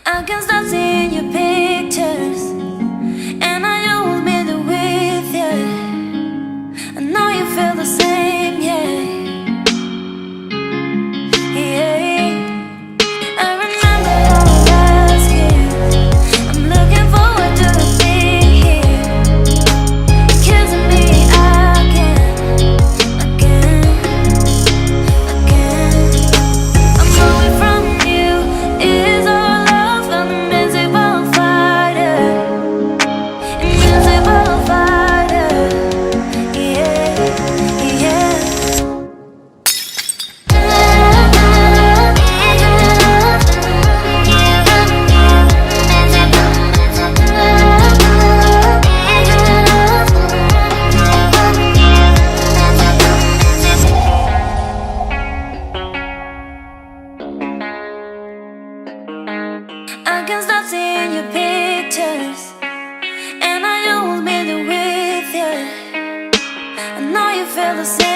I can't stop seeing your pictures, and I always made it with you. I know you feel the same, yeah. Yeah. I remember our last kiss. I'm looking forward to being here, kissing me again, again, again. I'm away from you. Is our love an invisible fighter? Invisible fighter. Yeah, yeah. I can't stop seeing your pictures, and I always made it with you. I know you feel the same.